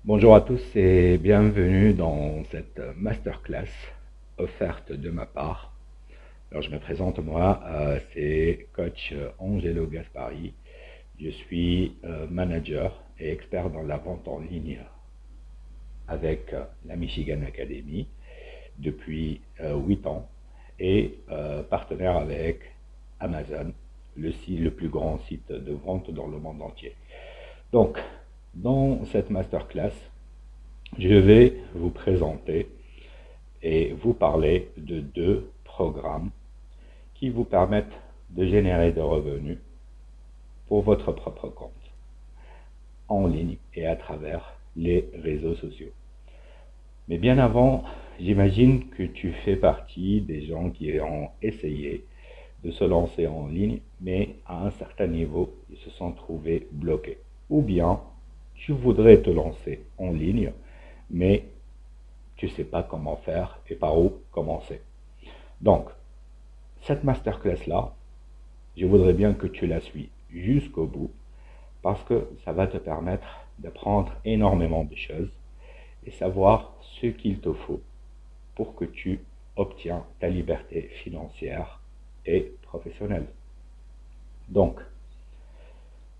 Bonjour à tous et bienvenue dans cette masterclass offerte de ma part. Alors je me présente moi, c'est coach Angelo Gaspari. Je suis manager et expert dans la vente en ligne avec la Michigan Academy depuis 8 ans et partenaire avec Amazon, le plus grand site de vente dans le monde entier. Donc, dans cette masterclass, je vais vous présenter et vous parler de deux programmes qui vous permettent de générer des revenus pour votre propre compte, en ligne et à travers les réseaux sociaux. Mais bien avant, j'imagine que tu fais partie des gens qui ont essayé de se lancer en ligne, mais à un certain niveau, ils se sont trouvés bloqués. Ou bien, tu voudrais te lancer en ligne, mais tu ne sais pas comment faire et par où commencer. Donc, cette masterclass-là, je voudrais bien que tu la suis jusqu'au bout parce que ça va te permettre d'apprendre énormément de choses et savoir ce qu'il te faut pour que tu obtiens ta liberté financière et professionnelle. Donc,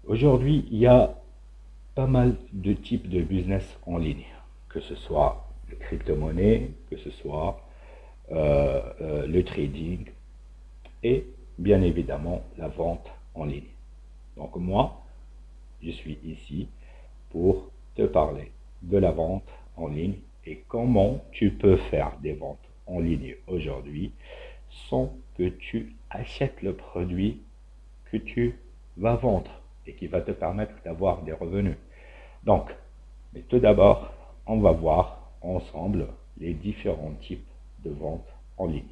aujourd'hui, il y a pas mal de types de business en ligne, que ce soit les crypto-monnaies, que ce soit le trading et bien évidemment la vente en ligne. Donc moi, je suis ici pour te parler de la vente en ligne et comment tu peux faire des ventes en ligne aujourd'hui sans que tu achètes le produit que tu vas vendre et qui va te permettre d'avoir des revenus. Donc, mais tout d'abord, on va voir ensemble les différents types de ventes en ligne.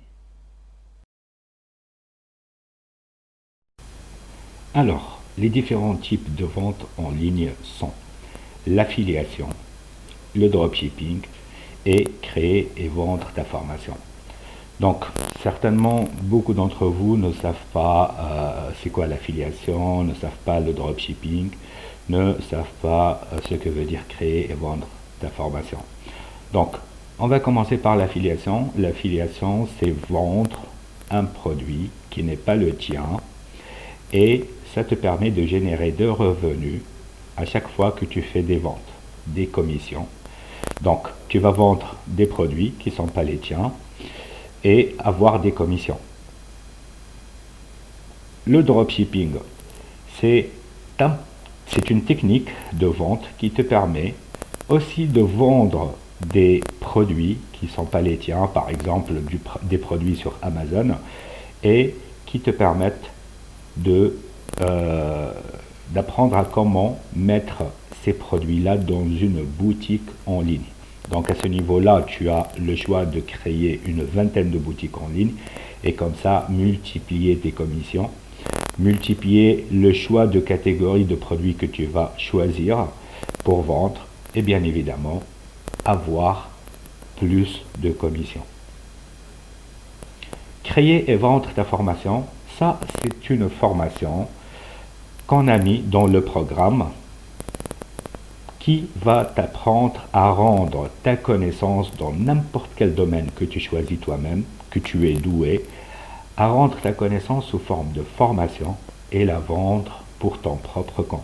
Alors, les différents types de ventes en ligne sont l'affiliation, le dropshipping et créer et vendre ta formation. Donc, certainement, beaucoup d'entre vous ne savent pas c'est quoi l'affiliation, ne savent pas le dropshipping, ne savent pas ce que veut dire créer et vendre ta formation. Donc, on va commencer par l'affiliation. L'affiliation, c'est vendre un produit qui n'est pas le tien et ça te permet de générer des revenus à chaque fois que tu fais des ventes, des commissions. Donc, tu vas vendre des produits qui ne sont pas les tiens et avoir des commissions. Le dropshipping, c'est une technique de vente qui te permet aussi de vendre des produits qui ne sont pas les tiens, par exemple des produits sur Amazon, et qui te permettent de d'apprendre à comment mettre ces produits-là dans une boutique en ligne. Donc à ce niveau-là, tu as le choix de créer une vingtaine de boutiques en ligne et comme ça multiplier tes commissions, multiplier le choix de catégories de produits que tu vas choisir pour vendre et bien évidemment avoir plus de commissions. Créer et vendre ta formation, ça c'est une formation qu'on a mis dans le programme qui va t'apprendre à rendre ta connaissance dans n'importe quel domaine que tu choisis toi-même, que tu es doué, à rendre ta connaissance sous forme de formation et la vendre pour ton propre compte.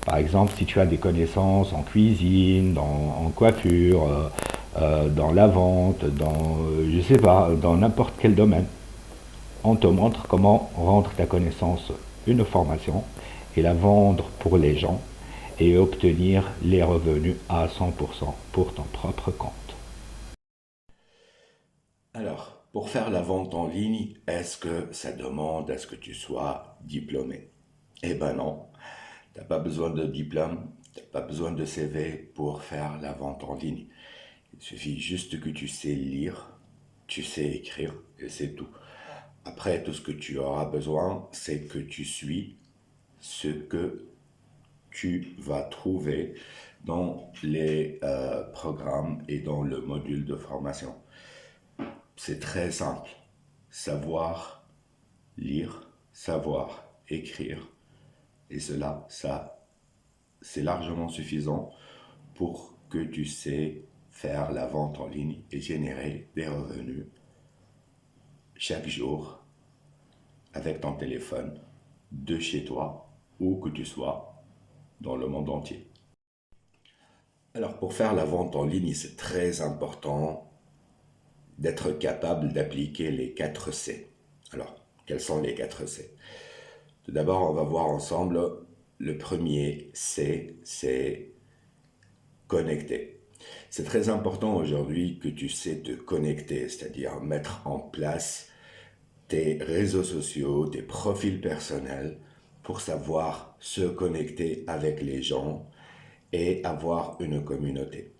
Par exemple, si tu as des connaissances en cuisine, en coiffure, dans la vente, je sais pas, dans n'importe quel domaine, on te montre comment rendre ta connaissance une formation et la vendre pour les gens et obtenir les revenus à 100% pour ton propre compte. Alors, pour faire la vente en ligne, est-ce que ça demande à ce que tu sois diplômé? Eh ben non, t'as pas besoin de diplôme, t'as pas besoin de CV pour faire la vente en ligne. Il suffit juste que tu sais lire, tu sais écrire et c'est tout. Après, tout ce que tu auras besoin, c'est que tu suis ce que tu vas trouver dans les programmes et dans le module de formation. C'est très simple. Savoir lire, savoir écrire, et cela, ça, c'est largement suffisant pour que tu sais faire la vente en ligne et générer des revenus chaque jour avec ton téléphone, de chez toi, où que tu sois, dans le monde entier. Alors pour faire la vente en ligne, c'est très important d'être capable d'appliquer les 4 C. Alors, quels sont les 4 C? Tout d'abord, on va voir ensemble le premier C, c'est connecter. C'est très important aujourd'hui que tu sais te connecter, c'est-à-dire mettre en place tes réseaux sociaux, tes profils personnels pour savoir se connecter avec les gens et avoir une communauté.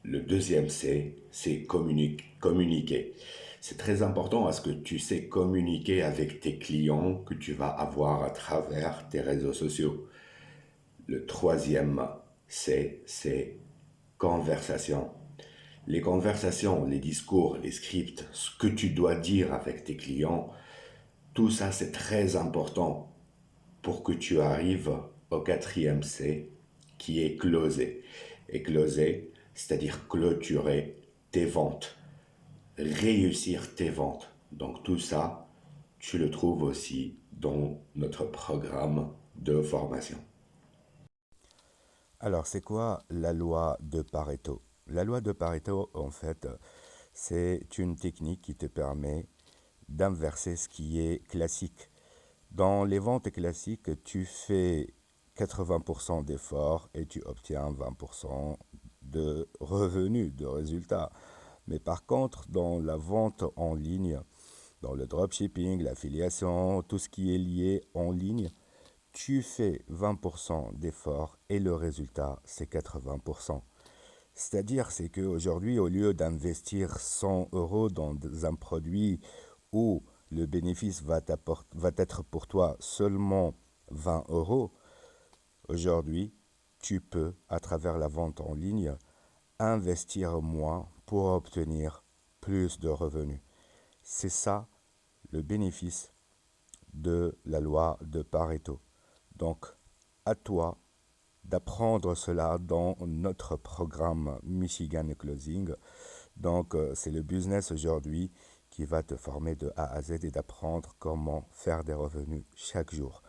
Le deuxième C, c'est communiquer. C'est très important à ce que tu sais communiquer avec tes clients que tu vas avoir à travers tes réseaux sociaux. Le troisième C, c'est conversation. Les conversations, les discours, les scripts, ce que tu dois dire avec tes clients, tout ça c'est très important pour que tu arrives au quatrième C qui est closer. Et closer, c'est-à-dire clôturer tes ventes, réussir tes ventes. Donc tout ça, tu le trouves aussi dans notre programme de formation. Alors, c'est quoi la loi de Pareto? La loi de Pareto, en fait, c'est une technique qui te permet d'inverser ce qui est classique. Dans les ventes classiques, tu fais 80% d'efforts et tu obtiens 20% de revenus, de résultats. Mais par contre, dans la vente en ligne, dans le dropshipping, l'affiliation, tout ce qui est lié en ligne, tu fais 20% d'efforts et le résultat, c'est 80%. C'est-à-dire, c'est qu'aujourd'hui, au lieu d'investir 100 euros dans un produit où le bénéfice va être pour toi seulement 20 euros, aujourd'hui, tu peux, à travers la vente en ligne, investir moins pour obtenir plus de revenus. C'est ça le bénéfice de la loi de Pareto. Donc, à toi d'apprendre cela dans notre programme Michigan Closing. Donc, c'est le business aujourd'hui qui va te former de A à Z et d'apprendre comment faire des revenus chaque jour.